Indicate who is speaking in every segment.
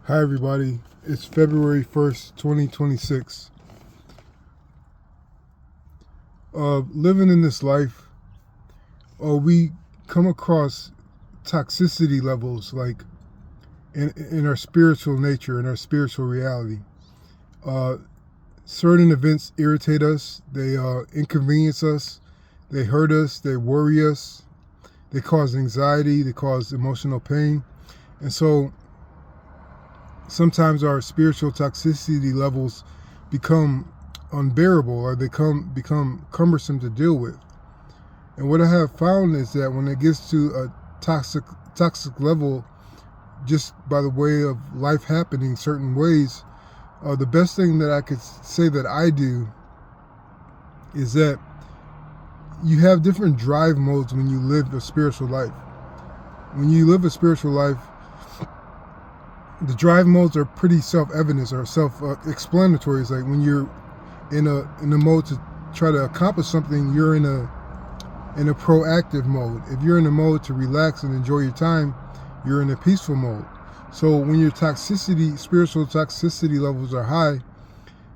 Speaker 1: Hi everybody, it's February 1st, 2026. Living in this life, we come across toxicity levels like in our spiritual nature, in our spiritual reality. Certain events irritate us, they inconvenience us, they hurt us, they worry us, they cause anxiety, they cause emotional pain. And so sometimes our spiritual toxicity levels become unbearable or they become cumbersome to deal with. And what I have found is that when it gets to a toxic level, just by the way of life happening certain ways, the best thing that I could say that I do is that you have different drive modes when you live a spiritual life. When you live a spiritual life, the drive modes are pretty self-evident or self-explanatory. It's like when you're in a mode to try to accomplish something, you're in a proactive mode. If you're in a mode to relax and enjoy your time, you're in a peaceful mode. So when your spiritual toxicity levels are high,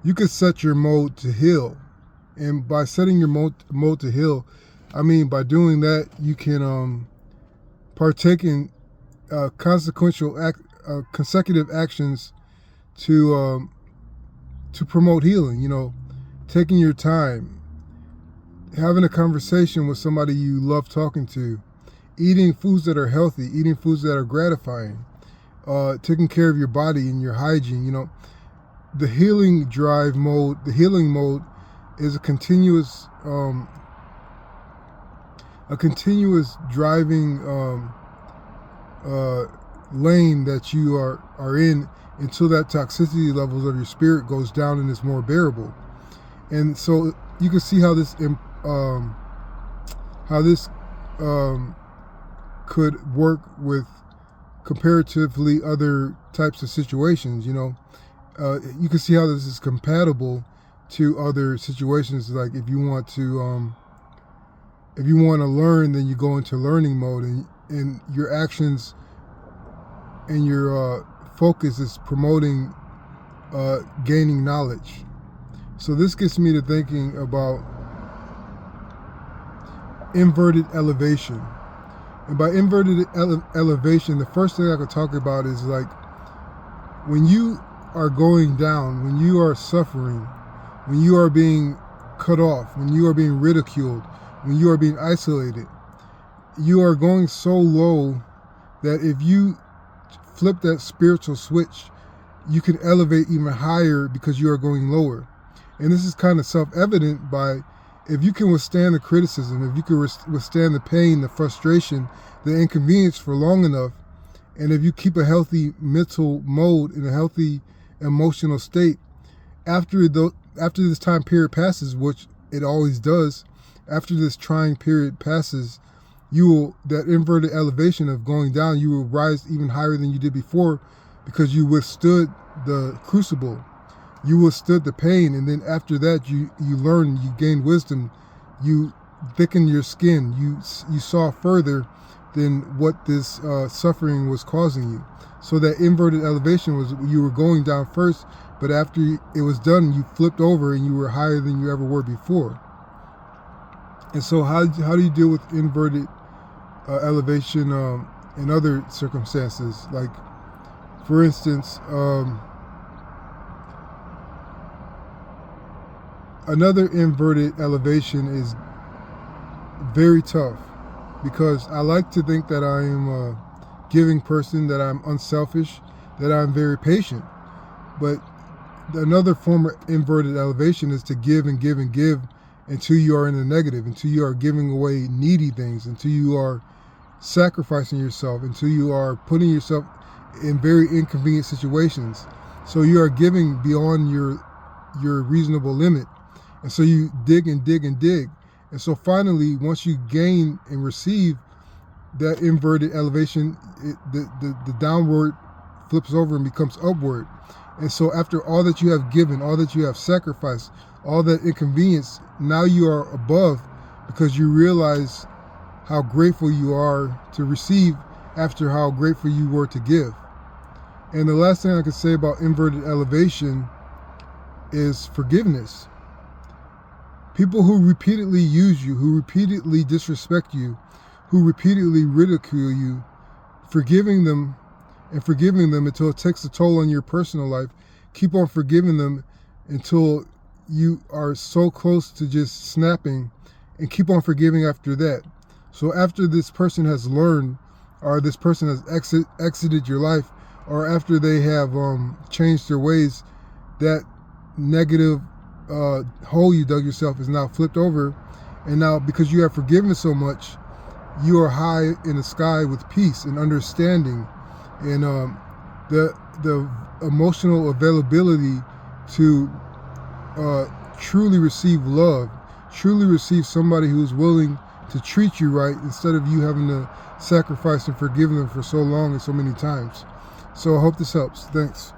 Speaker 1: you can set your mode to heal. And by setting your mode to heal, I mean by doing that, you can partake in consecutive actions to promote healing. You know, taking your time, having a conversation with somebody you love talking to, eating foods that are healthy, eating foods that are gratifying, taking care of your body and your hygiene. You know, the healing mode is a continuous driving lane that you are in until that toxicity levels of your spirit goes down and is more bearable. And so you can see how this could work with comparatively other types of situations. You know, you can see how this is compatible to other situations. Like if you want to learn, then you go into learning mode, and your actions and your focus is promoting gaining knowledge. So this gets me to thinking about inverted elevation. And by inverted elevation, the first thing I could talk about is like when you are going down, when you are suffering, when you are being cut off, when you are being ridiculed, when you are being isolated, you are going so low that if you flip that spiritual switch, you can elevate even higher because you are going lower. And this is kind of self-evident by if you can withstand the criticism, if you can withstand the pain, the frustration, the inconvenience for long enough, and if you keep a healthy mental mode in a healthy emotional state, after this time period passes, which it always does, after this trying period passes, that inverted elevation of going down, you will rise even higher than you did before because you withstood the crucible. You withstood the pain, and then after that, you learn, you gain wisdom, you thicken your skin, you saw further than what this suffering was causing you. So that inverted elevation was you were going down first, but after it was done, you flipped over and you were higher than you ever were before. And so how do you deal with inverted elevation in other circumstances? Like, for instance, another inverted elevation is very tough because I like to think that I am a giving person, that I'm unselfish, that I'm very patient. But another form of inverted elevation is to give and give and give until you are in the negative, until you are giving away needy things, until you are sacrificing yourself, until you are putting yourself in very inconvenient situations. So you are giving beyond your reasonable limit. And so you dig and dig and dig. And so finally, once you gain and receive that inverted elevation, the downward flips over and becomes upward. And so after all that you have given, all that you have sacrificed, all that inconvenience, now you are above because you realize how grateful you are to receive after how grateful you were to give. And the last thing I could say about inverted elevation is forgiveness. People who repeatedly use you, who repeatedly disrespect you, who repeatedly ridicule you, forgiving them until it takes a toll on your personal life. Keep on forgiving them until you are so close to just snapping, and keep on forgiving after that. So after this person has learned, or this person has exited your life, or after they have changed their ways, that negative hole you dug yourself is now flipped over, and now because you have forgiven so much, you are high in the sky with peace and understanding, and the emotional availability to truly receive love, truly receive somebody who's willing to treat you right instead of you having to sacrifice and forgive them for so long and so many times. So I hope this helps. Thanks.